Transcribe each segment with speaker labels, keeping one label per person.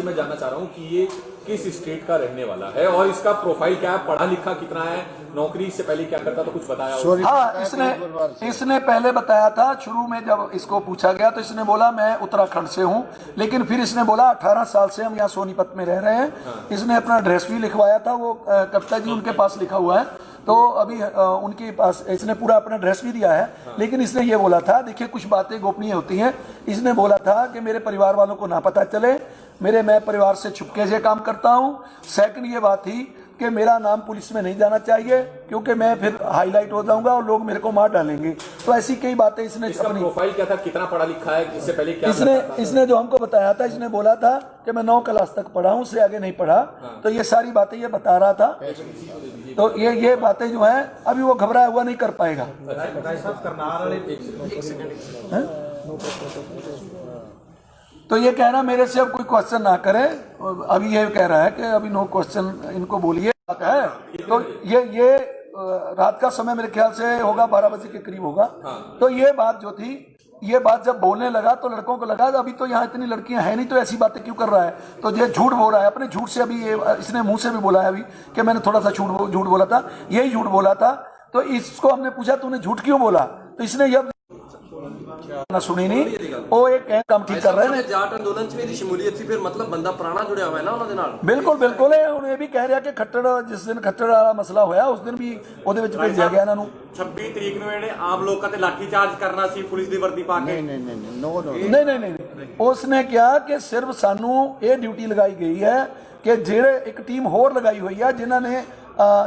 Speaker 1: से मैं जानना चाह रहा हूँ कि ये किस स्टेट का रहने वाला है और इसका प्रोफाइल क्या है, पढ़ा लिखा कितना है, नौकरी से पहले क्या करता था, कुछ बताया हो?
Speaker 2: हाँ, इसने पहले बताया था। शुरू में जब इसको पूछा गया तो इसने बोला मैं उत्तराखंड से हूँ, लेकिन फिर इसने बोला 18 साल से हम यहाँ सोनीपत में रह रहे हैं।
Speaker 1: हाँ।
Speaker 2: इसने अपना एड्रेस भी लिखवाया था, वो कविता जी उनके पास लिखा हुआ है, तो अभी उनके पास इसने पूरा अपना एड्रेस भी दिया है।
Speaker 1: हाँ।
Speaker 2: लेकिन इसने ये बोला था, देखिए कुछ बातें गोपनीय होती हैं, इसने बोला था कि मेरे परिवार वालों को ना पता चले, मैं परिवार से छुपके से काम करता हूँ। सेकंड ये बात थी कि मेरा नाम पुलिस में नहीं जाना चाहिए, क्योंकि मैं फिर हाईलाइट हो जाऊंगा और लोग मेरे को मार डालेंगे। तो ऐसी कई बातें इसने अपनी
Speaker 1: प्रोफाइल क्या था, कितना पढ़ा लिखा है, इससे पहले क्या
Speaker 2: इसने जो हमको बताया था, इसने बोला था कि मैं 9 क्लास तक पढ़ा हूँ, उससे आगे नहीं पढ़ा।
Speaker 1: हाँ।
Speaker 2: तो ये सारी बातें ये बता रहा था। तो ये बातें जो है अभी वो घबराया हुआ नहीं कर पाएगा। तो ये कह रहा मेरे से अब कोई क्वेश्चन ना करे, अभी ये कह रहा है कि अभी नो क्वेश्चन इनको बोलिए है। तो ये रात का समय मेरे ख्याल से होगा 12 बजे के करीब होगा।
Speaker 1: हाँ।
Speaker 2: तो ये बात जो थी, ये बात जब बोलने लगा तो लड़कों को लगा अभी तो यहाँ इतनी लड़कियां हैं नहीं, तो ऐसी बातें क्यों कर रहा है। तो ये झूठ बोल रहा है, अपने झूठ से अभी इसने मुंह से भी बोला है अभी कि मैंने थोड़ा सा झूठ बोला था, यही झूठ बोला था। तो इसको हमने पूछा तूने झूठ क्यों बोला, तो इसने ये ना सुनी नहीं, वो एक काम ठीक कर रहे हैं।
Speaker 3: जाट अंदोलन च भी शमूलियत सी, फिर मतलब बंदा पुराना जुड़िया हुआ है ना उन्होंने नाल।
Speaker 2: बिल्कुल है। ਹੁਣ ਇਹ ਵੀ ਕਹਿ ਰਿਹਾ ਕਿ ਖੱਟੜ ਜਿਸ ਦਿਨ ਖੱਟੜ ਵਾਲਾ ਮਸਲਾ ਹੋਇਆ ਉਸ ਦਿਨ ਵੀ ਉਹਦੇ ਵਿੱਚ ਭੇਜਿਆ ਗਿਆ ਇਹਨਾਂ ਨੂੰ।
Speaker 4: 26 ਤਰੀਕ ਨੂੰ ਇਹਨੇ ਆਮ ਲੋਕਾਂ ਤੇ ਲਾਠੀ ਚਾਰਜ ਕਰਨਾ ਸੀ ਪੁਲਿਸ ਦੀ ਵਰਦੀ ਪਾ ਕੇ।
Speaker 2: ਨਹੀਂ ਉਸਨੇ ਕਿਹਾ ਕਿ ਸਿਰਫ ਸਾਨੂੰ ਇਹ ਡਿਊਟੀ ਲਗਾਈ ਗਈ ਹੈ ਕਿ ਜਿਹੜੇ ਇੱਕ ਟੀਮ ਹੋਰ ਲਗਾਈ ਹੋਈ ਆ ਜਿਨ੍ਹਾਂ ਨੇ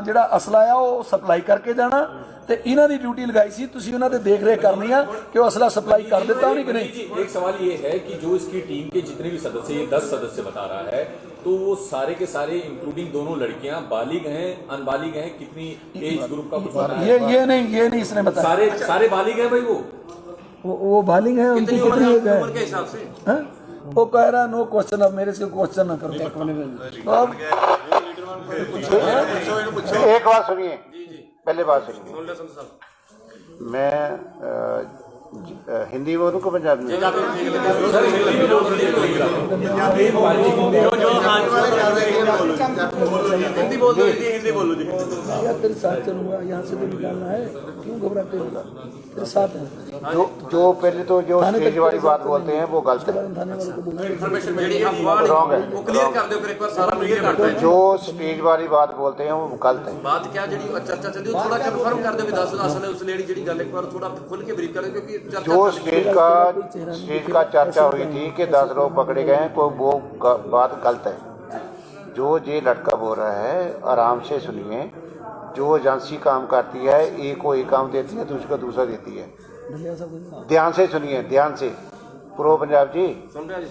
Speaker 2: ਜਿਹੜਾ ਅਸਲਾ ਆ ਉਹ ਸਪਲਾਈ ਕਰਕੇ ਜਾਣਾ, ਤੇ ਇਹਨਾਂ ਦੀ ड्यूटी लगाई सी, ਤੁਸੀਂ ਉਹਨਾਂ ਦੇ देख रेख करनी है कि वो असला सप्लाई कर देता नहीं कि नहीं।
Speaker 1: एक सवाल ये है कि जो इसकी टीम के जितने भी सदस्य, ये 10 सदस्य बता रहा है, तो वो सारे के सारे इंक्लूडिंग दोनों लड़कियां बालिग हैं, अनबालिग हैं, कितनी एज ग्रुप का कुछ पता है?
Speaker 2: ये नहीं इसने बताया।
Speaker 1: सारे बालिग हैं भाई,
Speaker 2: वो बालिग है, उनकी कितनी एज है
Speaker 3: उम्र के हिसाब से
Speaker 2: वो कह रहा नो क्वेश्चन, अब मेरे से क्वेश्चन ना करो। तो अब
Speaker 5: एक बात सुनिए, पहले बात सुनिए, मैं हिंदी बोलूँ को पंजाबी में?
Speaker 3: हिंदी बोल दो जी, हिंदी बोलो जी।
Speaker 2: यार तेरे साथ चलूंगा, यहाँ से तो निकालना है, क्यों घबराते हो, तेरे साथ है।
Speaker 5: जो पहले तो जो स्टेज वाली बात बोलते हैं वो गलत है,
Speaker 2: थाने वालों को बोलना
Speaker 3: इन्फॉर्मेशन मेरी अफवाह
Speaker 5: रॉन्ग है।
Speaker 3: वो क्लियर कर दो फिर एक बार, सारा क्लियर कर दो।
Speaker 5: जो स्टेज वाली बात बोलते हैं वो गलत है।
Speaker 3: बात क्या जी चर्चा चल रही है, थोड़ा कंफर्म कर दो भी 10 असल उस लेडी जी गल एक बार थोड़ा खुल के ब्रीफ कर दो, क्योंकि
Speaker 5: जो स्टेज का चर्चा हुई थी कि 10 लोग पकड़े गए हैं, वो बात गलत है। जो ये लड़का बोल रहा है, आराम से सुनिए, जो एजेंसी काम करती है, एक को एक काम देती है, दूसरे को दूसरा देती है। ध्यान से सुनिए, ध्यान से। प्रो पंजाब जी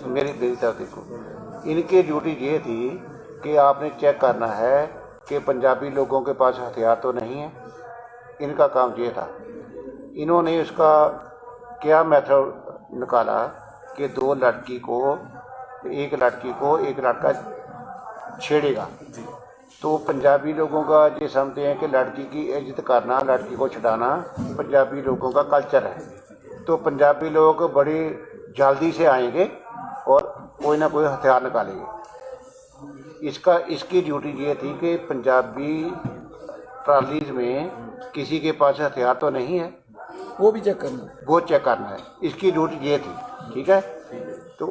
Speaker 5: मेरी तरफ देखो, इनकी ड्यूटी ये थी कि आपने चेक करना है कि पंजाबी लोगों के पास हथियार तो नहीं है। इनका काम ये था। इन्होंने उसका क्या मेथड निकाला कि एक लड़का छेड़ेगा, तो पंजाबी लोगों का ये समझते हैं कि लड़की की इज्जत करना, लड़की को छुड़ाना पंजाबी लोगों का कल्चर है। तो पंजाबी लोग बड़ी जल्दी से आएंगे और कोई ना कोई हथियार निकालेंगे। इसकी ड्यूटी ये थी कि पंजाबी ट्रालीज में किसी के पास हथियार तो नहीं है,
Speaker 2: वो भी चेक करना है। इसकी
Speaker 5: ड्यूटी ये थी, ठीक है। तो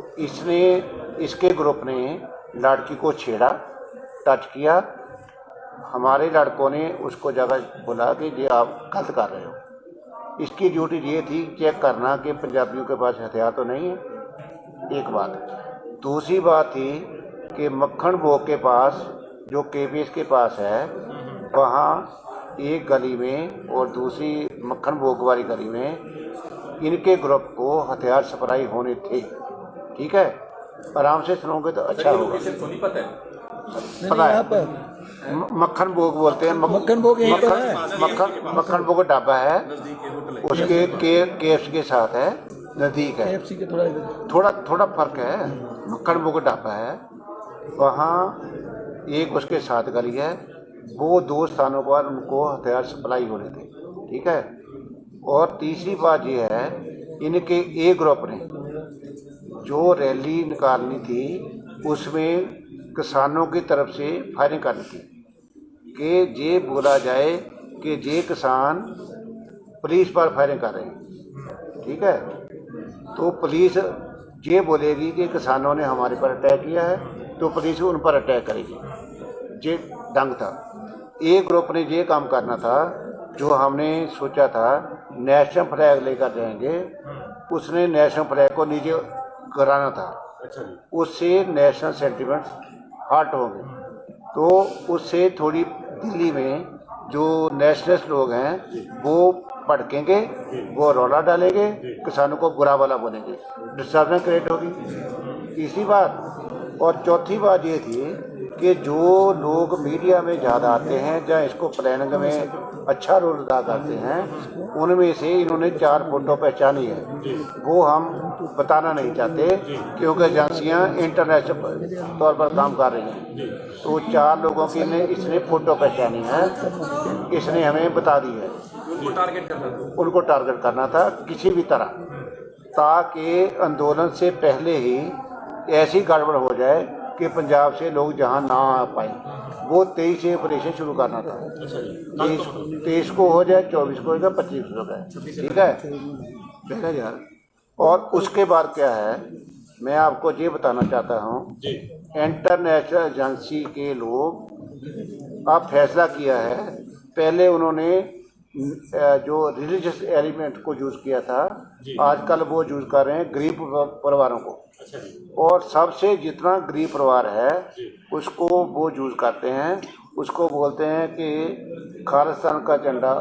Speaker 5: इसके ग्रुप ने लड़की को छेड़ा, टच किया। हमारे लड़कों ने उसको जगह बोला कि ये आप गलत कर रहे हो। इसकी ड्यूटी ये थी चेक करना कि पंजाबियों के पास हथियार तो नहीं है, एक बात। दूसरी बात थी कि मक्खन भोग के पास, जो KPS के पास है, वहाँ एक गली में और दूसरी मक्खन भोग वाली गली में इनके ग्रुप को हथियार सप्लाई होने थे, ठीक है। आराम से सुनोगे तो अच्छा होगा।
Speaker 1: सोनीपत है,
Speaker 5: पता है, मक्खन भोग बोलते हैं। मक्खन भोग ढाबा है, उसके KFC के साथ है, नज़दीक है।
Speaker 2: KFC के
Speaker 5: थोड़ा फर्क है। मक्खन भोग ढाबा है, वहाँ एक उसके साथ गली है, वो 2 स्थानों पर उनको हथियार सप्लाई होने थे, ठीक है। और तीसरी बात ये है, इनके एक ग्रुप ने जो रैली निकालनी थी उसमें किसानों की तरफ से फायरिंग करनी थी कि ये बोला जाए कि ये किसान पुलिस पर फायरिंग कर रहे हैं, ठीक है। तो पुलिस ये बोलेगी कि किसानों ने हमारे पर अटैक किया है तो पुलिस उन पर अटैक करेगी। ये ढंग था। एक ग्रुप ने ये काम करना था जो हमने सोचा था नेशनल फ्लैग लेकर जाएंगे, उसने नेशनल फ्लैग को नीचे कराना था, उससे नेशनल सेंटिमेंट्स हर्ट होंगे। तो उससे थोड़ी दिल्ली में जो नेशनलिस्ट लोग हैं वो भड़केंगे, वो रौला डालेंगे, किसानों को बुरा भला बोलेंगे, डिस्टर्बेंस क्रिएट होगी। तीसरी बात और चौथी बात ये थी कि जो लोग मीडिया में ज़्यादा आते हैं या इसको प्लानिंग में अच्छा रोल अदा करते हैं, उनमें से इन्होंने 4 फोटो पहचानी है, वो हम बताना नहीं चाहते क्योंकि एजेंसियाँ इंटरनेशनल तौर पर काम कर रही हैं। तो 4 लोगों की इसने फ़ोटो पहचानी है, इसने हमें बता दी है। उनको टारगेट करना था किसी भी तरह, ताकि आंदोलन से पहले ही ऐसी गड़बड़ हो जाए कि पंजाब से लोग जहां ना आ पाए। वो 23 से ऑपरेशन शुरू करना था, 23 को हो जाए, 24 को हो जाए, 25 को हो जाए, ठीक है पहले यार। और उसके बाद क्या है, मैं आपको ये बताना चाहता हूँ, इंटरनेशनल एजेंसी के लोग अब फैसला किया है, पहले उन्होंने जो रिलीजियस एलिमेंट को यूज़ किया था, आजकल वो यूज़ कर रहे हैं गरीब परिवारों को, और सबसे जितना गरीब परिवार है उसको वो यूज़ करते हैं, उसको बोलते हैं कि खालिस्तान का झंडा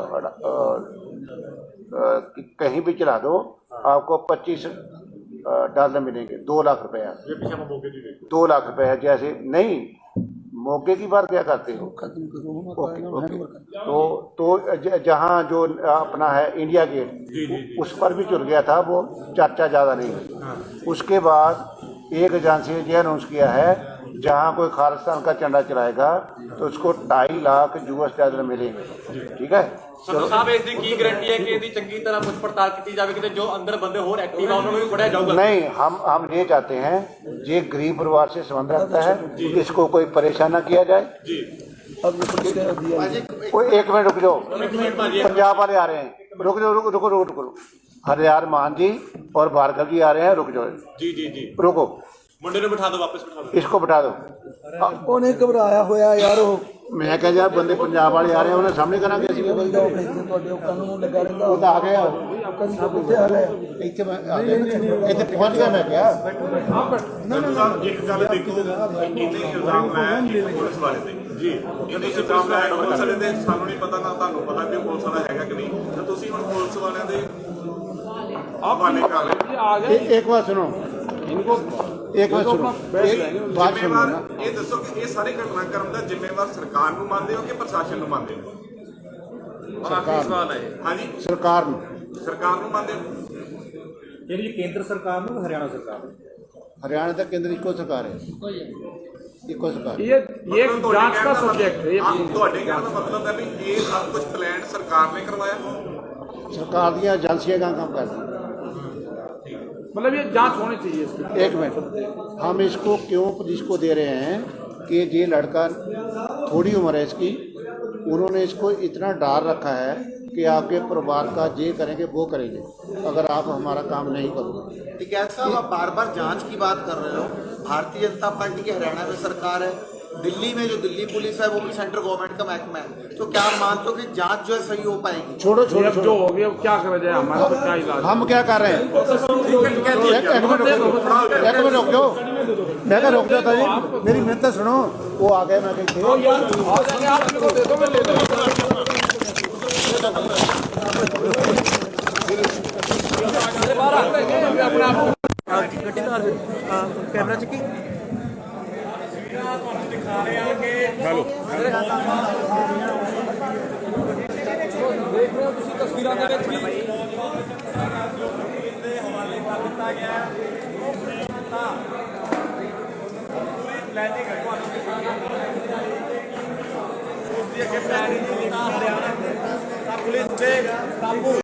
Speaker 5: कहीं भी चला दो, आपको $25 मिलेंगे, 2 लाख रुपया, 2 लाख रुपया। जैसे नहीं, मौके की बात क्या करते हो, ओके। तो जहाँ जो अपना है इंडिया गेट, उस पर भी चुर गया था, वो चर्चा ज़्यादा नहीं हुई। उसके बाद एक एजेंसी ने यह अनाउंस किया है, जहाँ कोई खालिस्तान का झंडा चलाएगा तो उसको $2.5 लाख US$ मिलेंगे, ठीक है।
Speaker 4: ਸੰਧੂ ਸਾਹਿਬ ਇਸ ਦੀ ਕੀ ਗਾਰੰਟੀ ਹੈ ਕਿ ਇਹਦੀ ਚੰਗੀ ਤਰ੍ਹਾਂ ਪੁੱਛ ਪੜਤਾਲ ਕੀਤੀ ਜਾਵੇਗੀ ਤੇ ਜੋ ਅੰਦਰ ਬੰਦੇ ਹੋਰ ਐਕਟਿਵ ਆ ਉਹਨਾਂ ਨੂੰ ਵੀ ਫੜਿਆ जाऊगा?
Speaker 5: नहीं, हम ये चाहते हैं, ये गरीब परिवार से संबंध रखता है, इसको कोई परेशान न किया जाए। एक मिनट रुक जाओ, पंजाब वाले आ रहे हैं, रुको। हरियार मान जी और भार्गव जी आ रहे हैं, रुक जाओ जी, रुको,
Speaker 4: ਮੁੰਡੇ ਨੂੰ ਬਿਠਾ ਦਿਓ, वापस बिठा दो,
Speaker 5: इसको बिठा दो।
Speaker 2: ਉਹਨੇ ਘਬਰਾਇਆ ਹੋਇਆ ਯਾਰ, ਉਹ
Speaker 5: मैं कह यार बंदे पंजाब वाले आ रहे हैं, उन्हें सामने करा के
Speaker 2: ਤੁਹਾਡੇ ਕੰਨ ਨੂੰ ਲੱਗਾ ਰਹਿੰਦਾ,
Speaker 5: वो तो आ गया,
Speaker 2: ਕਿੱਥੇ ਆ ਗਿਆ?
Speaker 5: इतने पहुंच गया मैं क्या।
Speaker 6: ਇੱਕ ਗੱਲ ਦੇਖੋ, ਇੰਨੇ ਇਲਜ਼ਾਮ ਲਾਇਆ ਪੁਲਿਸ ਵਾਲੇ ਤੇ ਜੀ, ਇਹ ਤੁਸੀਂ ਇਲਜ਼ਾਮ ਲਾਇਆ ਪੁਲਿਸ ਵਾਲੇ ਤੇ, ਸਾਨੂੰ ਨਹੀਂ ਪਤਾ ਨਾ ਤੁਹਾਨੂੰ ਪਤਾ ਕਿ ਪੁਲਿਸ ਵਾਲਾ ਹੈਗਾ ਕਿ ਨਹੀਂ, ਤੇ ਤੁਸੀਂ ਹੁਣ ਪੁਲਿਸ ਵਾਲਿਆਂ ਦੇ ਹਵਾਲੇ ਕਰ ਰਹੇ।
Speaker 5: एक बात सुनो, एक बात सुनो, बात सुनो ना,
Speaker 6: ਇਹ ਦੱਸੋ ਕਿ ਇਹ ਸਾਰੇ ਘਟਨਾਕ੍ਰਮ ਦਾ ਜ਼ਿੰਮੇਵਾਰ ਸਰਕਾਰ ਨੂੰ ਮੰਨਦੇ ਹੋ ਕਿ ਪ੍ਰਸ਼ਾਸਨ ਨੂੰ ਮੰਨਦੇ ਹੋ?
Speaker 5: सरकार
Speaker 6: ਹਾਂਜੀ,
Speaker 5: सरकार ਨੂੰ
Speaker 6: ਸਰਕਾਰ ਨੂੰ ਮੰਨਦੇ ਹੋ?
Speaker 1: ये केंद्र सरकार में हरियाणा सरकार में?
Speaker 5: हरियाणा तक केंद्र इको सरकार है, इको सरकार।
Speaker 6: ये जांच का सब्जेक्ट है। ਤੁਹਾਡੇ ਕਹਿਣ ਦਾ ਮਤਲਬ ਹੈ ਵੀ ਇਹ ਸਭ ਕੁਝ ਪਲਾਨ ਸਰਕਾਰ ਨੇ ਕਰਵਾਇਆ?
Speaker 5: सरकार दी एजेंसियां का काम करती हैं,
Speaker 6: मतलब ये जांच होनी चाहिए इसकी।
Speaker 5: एक मिनट, हम इसको क्यों पुलिस को दे रहे हैं कि ये लड़का थोड़ी उम्र है इसकी, उन्होंने इसको इतना डर रखा है कि आपके परिवार का ये करेंगे वो करेंगे अगर आप हमारा काम नहीं करोगे।
Speaker 7: टिकैत साहब, आप बार बार जांच की बात कर रहे हो, भारतीय जनता पार्टी की हरियाणा में सरकार है, दिल्ली में जो दिल्ली पुलिस है वो भी सेंट्रल गवर्नमेंट का महकमा है, तो क्या आप मानते हो कि जांच जो है सही हो पाएगी?
Speaker 5: छोड़ो छोड़ो
Speaker 6: जो हो गया क्या करा जाए, हमारा तो क्या इलाज?
Speaker 5: हम क्या कर रहे हैं, एक मिनट रुक जाओ, मैं क्या रुक जाता जी, मेरी मिन्नत सुनो। वो आ गए, मैं
Speaker 2: कैमरा चुकी
Speaker 4: ਦਿਖਾ ਰਹੇ ਆ ਕਿ
Speaker 6: हेलो,
Speaker 4: ਦੇਖ ਰਹੇ ਹੋ ਤੁਸੀਂ ਤਸਵੀਰਾਂ ਦੇ ਵਿੱਚ ਵੀ ਦੇ ਹਵਾਲੇ ਕਰ ਦਿੱਤਾ ਗਿਆ ਹੈ। ਤਾਂ ਪੂਰੀ ਪਲੈਨਿੰਗ ਹੈ ਤੁਹਾਨੂੰ ਉਸ ਦੀ ਅੱਗੇ ਪਲੈਨਿੰਗ ਹਰਿਆਣਾ ਤਾਂ ਪੁਲਿਸ ਦੇ ਕਾਬੂ